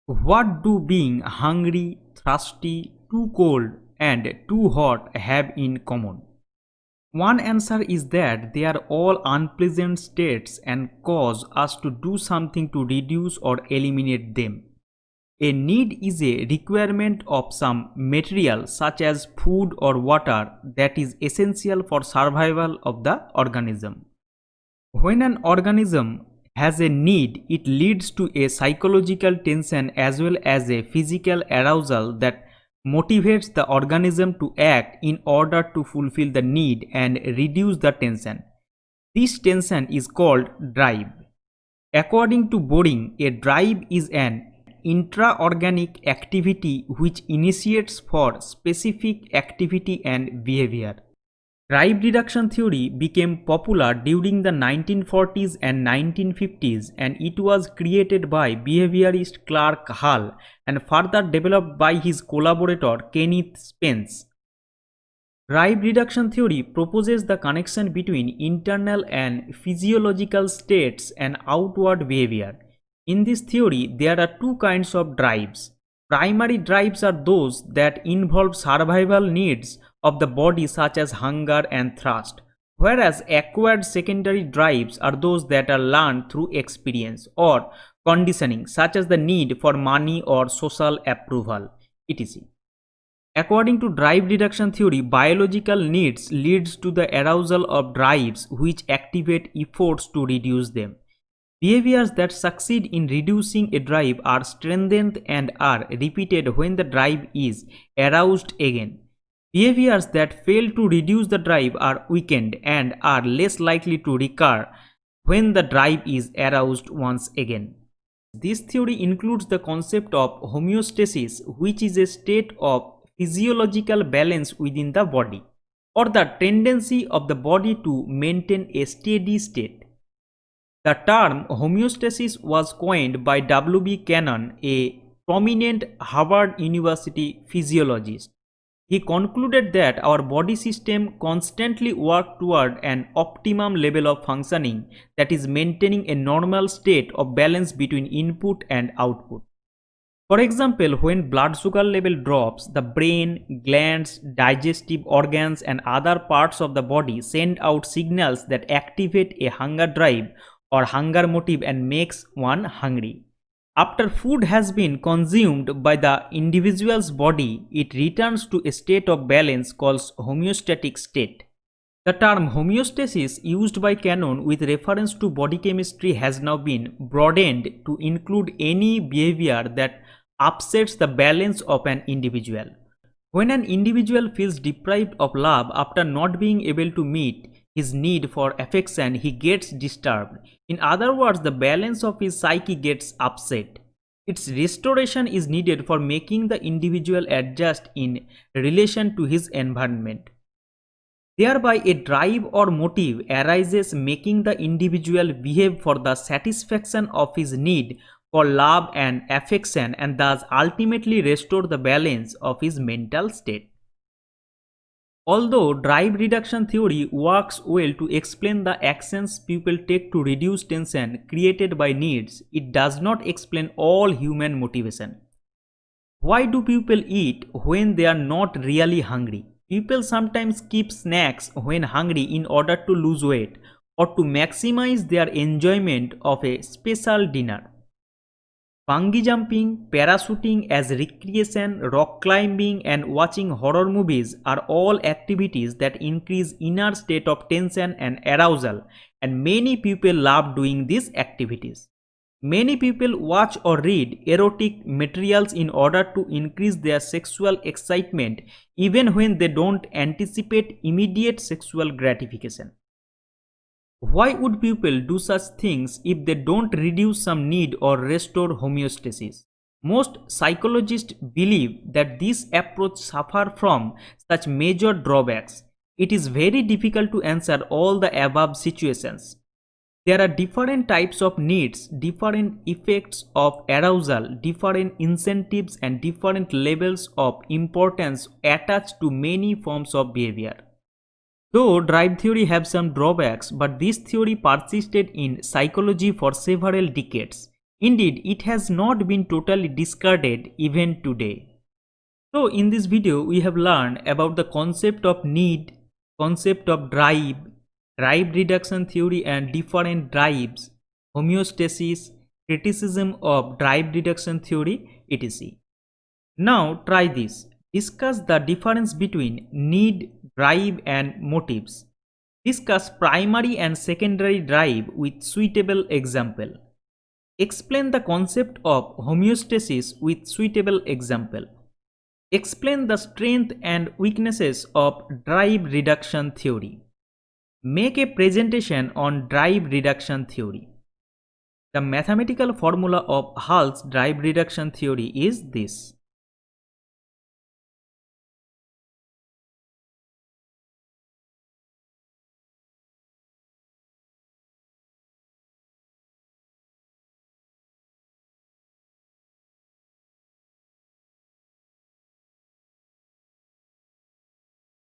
What do being hungry, thirsty, too cold, and too hot have in common? One answer is that they are all unpleasant states and cause us to do something to reduce or eliminate them. A need is a requirement of some material such as food or water that is essential for survival of the organism. When an organism has a need, it leads to a psychological tension as well as a physical arousal that motivates the organism to act in order to fulfill the need and reduce the tension. This tension is called drive. According to Boring, a drive is an intra-organic activity which initiates for specific activity and behavior. Drive reduction theory became popular during the 1940s and 1950s, and it was created by behaviorist Clark Hull and further developed by his collaborator Kenneth Spence. Drive reduction theory proposes the connection between internal and physiological states and outward behavior. In this theory, there are two kinds of drives. Primary drives are those that involve survival needs of the body such as hunger and thirst, whereas acquired secondary drives are those that are learned through experience or conditioning such as the need for money or social approval, etc. According to drive reduction theory, biological needs leads to the arousal of drives which activate efforts to reduce them. Behaviors that succeed in reducing a drive are strengthened and are repeated when the drive is aroused again. Behaviors that fail to reduce the drive are weakened and are less likely to recur when the drive is aroused once again. This theory includes the concept of homeostasis, which is a state of physiological balance within the body, or the tendency of the body to maintain a steady state. The term homeostasis was coined by W.B. Cannon, a prominent Harvard University physiologist. He concluded that our body system constantly work toward an optimum level of functioning, that is, maintaining a normal state of balance between input and output. For example, when blood sugar level drops, the brain, glands, digestive organs, and other parts of the body send out signals that activate a hunger drive or hunger motive and makes one hungry. After food has been consumed by the individual's body, it returns to a state of balance called homeostatic state. The term homeostasis used by Cannon with reference to body chemistry has now been broadened to include any behavior that upsets the balance of an individual. When an individual feels deprived of love after not being able to meet his need for affection, he gets disturbed. In other words, the balance of his psyche gets upset. Its restoration is needed for making the individual adjust in relation to his environment. Thereby, a drive or motive arises making the individual behave for the satisfaction of his need for love and affection, and thus ultimately restore the balance of his mental state. Although drive reduction theory works well to explain the actions people take to reduce tension created by needs, it does not explain all human motivation. Why do people eat when they are not really hungry? People sometimes keep snacks when hungry in order to lose weight or to maximize their enjoyment of a special dinner. Bungee jumping, parachuting as recreation, rock climbing, and watching horror movies are all activities that increase inner state of tension and arousal, and many people love doing these activities. Many people watch or read erotic materials in order to increase their sexual excitement even when they don't anticipate immediate sexual gratification. Why would people do such things if they don't reduce some need or restore homeostasis? Most psychologists believe that this approach suffers from such major drawbacks. It is very difficult to answer all the above situations. There are different types of needs, different effects of arousal, different incentives, and different levels of importance attached to many forms of behavior. Though drive theory have some drawbacks, but this theory persisted in psychology for several decades. Indeed, it has not been totally discarded even today. So in this video, we have learned about the concept of need, concept of drive, drive reduction theory and different drives, homeostasis, criticism of drive reduction theory, etc. Now try this. Discuss the difference between need, drive and motives. Discuss primary and secondary drive with suitable example. Explain the concept of homeostasis with suitable example. Explain the strength and weaknesses of drive reduction theory. Make a presentation on drive reduction theory. The mathematical formula of Hull's drive reduction theory is this.